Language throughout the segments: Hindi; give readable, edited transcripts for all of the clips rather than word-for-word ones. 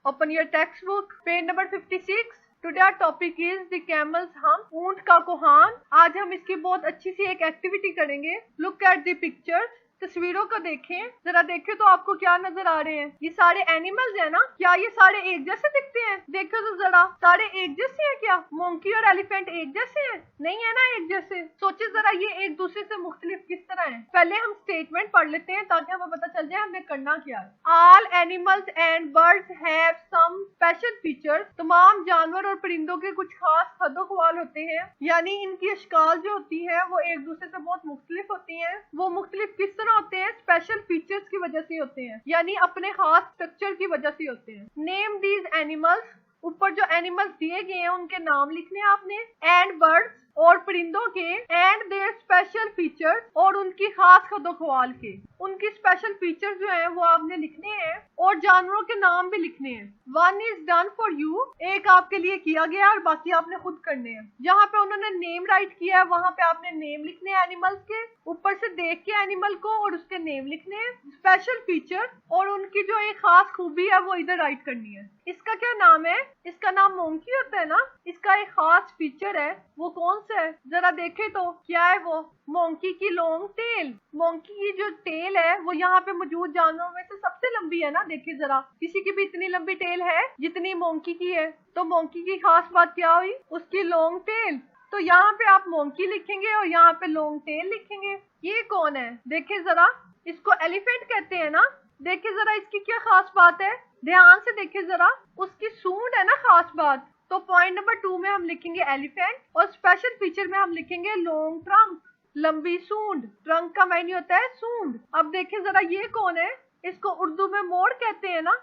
Open your textbook, page number 56. Today our topic is the camel's hump, ऊंट का कोहान। आज हम इसकी बहुत अच्छी सी एक एक्टिविटी करेंगे। Look at the pictures. तस्वीरों को देखें, जरा देखें तो आपको क्या नजर आ रहे हैं। ये सारे एनिमल्स हैं ना, क्या ये सारे एक जैसे दिखते हैं? देखो तो जरा, सारे एक जैसे हैं क्या? मोंकी और एलिफेंट एक जैसे हैं? नहीं है ना एक जैसे। सोचिए जरा ये एक दूसरे से मुख्तलिफ किस तरह हैं। पहले हम स्टेटमेंट पढ़ लेते हैं ताकि हमें पता चल जाए हमने करना क्या है। All animals and birds have some special features. तमाम जानवर और परिंदों के कुछ खास खदोखवाल होते हैं, यानी इनकी अशकाल जो होती है वो एक दूसरे से बहुत मुख्तलिफ होती है। वो मुख्तलिफ किस तरह होते हैं? स्पेशल फीचर्स की वजह से होते हैं, यानी अपने खास स्ट्रक्चर की वजह से होते हैं। नेम दीज एनिमल्स, ऊपर जो एनिमल्स दिए गए हैं उनके नाम लिखने हैं आपने। एंड बर्ड्स, और परिंदों के। एंड देयर स्पेशल फीचर्स, और उनकी खास खदोखवाल के। उनकी स्पेशल फीचर्स जो है वो आपने लिखने हैं, और जानवरों के नाम भी लिखने हैं। One is done for you, एक आपके लिए किया गया और बाकी आपने खुद करने हैं। जहाँ पे उन्होंने नेम राइट किया है वहां पे आपने नेम लिखने हैं एनिमल्स के, ऊपर से देख के एनिमल को और उसके नेम लिखने हैं। स्पेशल फीचर और उनकी जो एक खास खूबी है वो इधर राइट करनी है। इसका क्या नाम है? इसका नाम मोंकी होता है ना। इसका एक खास फीचर है, वो कौन सा है? जरा देखे तो क्या है वो? मोंकी की लॉन्ग टेल। मोंकी की जो टेल है वो यहाँ पे मौजूद जानवरों में से सबसे लंबी है ना। देखिए जरा, किसी की भी इतनी लंबी टेल है जितनी मोंकी की है। तो मोंकी की खास बात क्या हुई? उसकी लॉन्ग टेल। तो यहाँ पे आप मोंकी लिखेंगे और यहाँ पे लॉन्ग टेल लिखेंगे। ये कौन है? देखिए जरा, इसको एलिफेंट कहते हैं ना। देखिए जरा, इसकी क्या खास बात है? ध्यान से देखिए जरा, उसकी सूंड है ना खास बात। तो पॉइंट नंबर 2 में हम लिखेंगे एलिफेंट, और स्पेशल फीचर में हम लिखेंगे लॉन्ग ट्रंक, लंबी सूंड। ट्रंक का मायने होता है सूंड। अब देखिए जरा, ये कौन है? इसको उर्दू में मोर कहते हैं ना।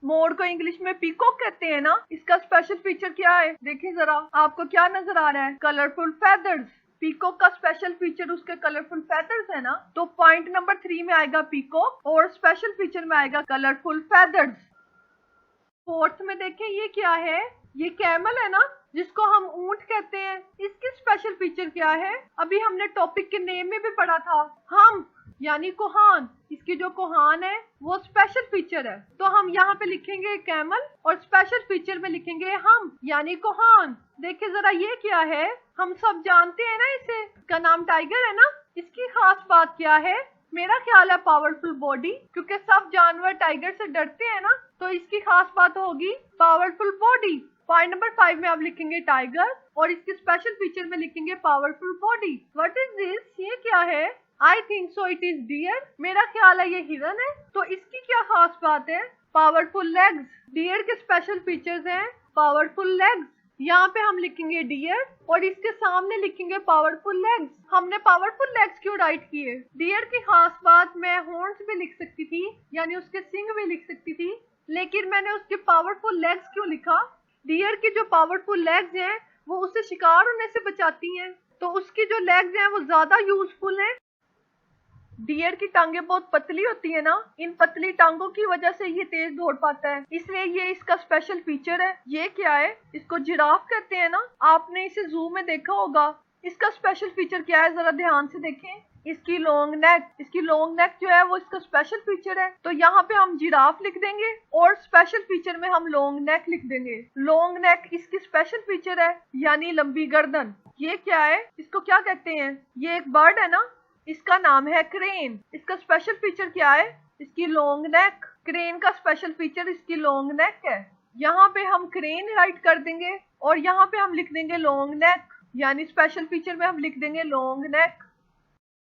मोर को इंग्लिश में पीकॉक कहते हैं ना। इसका स्पेशल फीचर क्या है? देखिए जरा, आपको क्या नजर आ रहा है? Colourful feathers. पीकॉक का स्पेशल फीचर उसके कलरफुल फेदर्स है ना। तो पॉइंट नंबर 3 में आएगा पीकॉक, और स्पेशल फीचर में आएगा कलरफुल फेदर्स। फोर्थ में देखें, ये क्या है? ये कैमल है ना, जिसको हम ऊंट कहते हैं। इसकी स्पेशल फीचर क्या है? अभी हमने टॉपिक के नेम में भी पढ़ा था, हम यानी कोहान। इसकी जो कोहान है वो स्पेशल फीचर है। तो हम यहाँ पे लिखेंगे कैमल, और स्पेशल फीचर में लिखेंगे हम यानी कोहान। देखिए जरा, ये क्या है? हम सब जानते हैं ना इसे, इसका नाम टाइगर है ना। इसकी खास बात क्या है? मेरा ख्याल है पावरफुल बॉडी, क्योंकि सब जानवर टाइगर से डरते हैं ना। तो इसकी खास बात होगी पावरफुल बॉडी। पॉइंट नंबर 5 में आप लिखेंगे टाइगर, और इसके स्पेशल फीचर में लिखेंगे powerful body. What is this? ये क्या है? I think so it is dear. मेरा ख्याल है ये हिरन है। तो इसकी क्या खास बात है? Powerful legs. डियर के स्पेशल फीचर्स हैं पावरफुल लेग्स। यहाँ पे हम लिखेंगे डियर, और इसके सामने लिखेंगे पावरफुल लेग्स। हमने पावरफुल लेग्स क्यों राइट किए? डियर की खास बात, मैं हॉर्न्स भी लिख सकती थी, यानी उसके सिंग भी लिख सकती थी, लेकिन मैंने उसके पावरफुल लेग्स क्यों लिखा? डियर की जो पावरफुल लेग्स हैं वो उसे शिकार होने से बचाती हैं, तो उसकी जो लेग्स हैं वो ज्यादा यूजफुल हैं। डियर की टांगे बहुत पतली होती है ना, इन पतली टांगों की वजह से ये तेज दौड़ पाता है, इसलिए ये इसका स्पेशल फीचर है। ये क्या है? इसको जिराफ कहते हैं ना। आपने इसे जू में देखा होगा। इसका स्पेशल फीचर क्या है? जरा ध्यान से देखें। इसकी लॉन्ग नेक। इसकी लॉन्ग नेक जो है वो इसका स्पेशल फीचर है। तो यहाँ पे हम जिराफ लिख देंगे, और स्पेशल फीचर में हम लॉन्ग नेक लिख देंगे। लॉन्ग नेक इसकी स्पेशल फीचर है, यानी लंबी गर्दन। ये क्या है? इसको क्या कहते हैं? ये एक बर्ड है ना, इसका नाम है क्रेन। इसका स्पेशल फीचर क्या है? इसकी लॉन्ग नेक। क्रेन का स्पेशल फीचर इसकी लॉन्ग नेक है। यहाँ पे हम क्रेन राइट कर देंगे, और यहाँ पे हम लिख देंगे लॉन्ग नेक, यानी स्पेशल फीचर में हम लिख देंगे लॉन्ग नेक।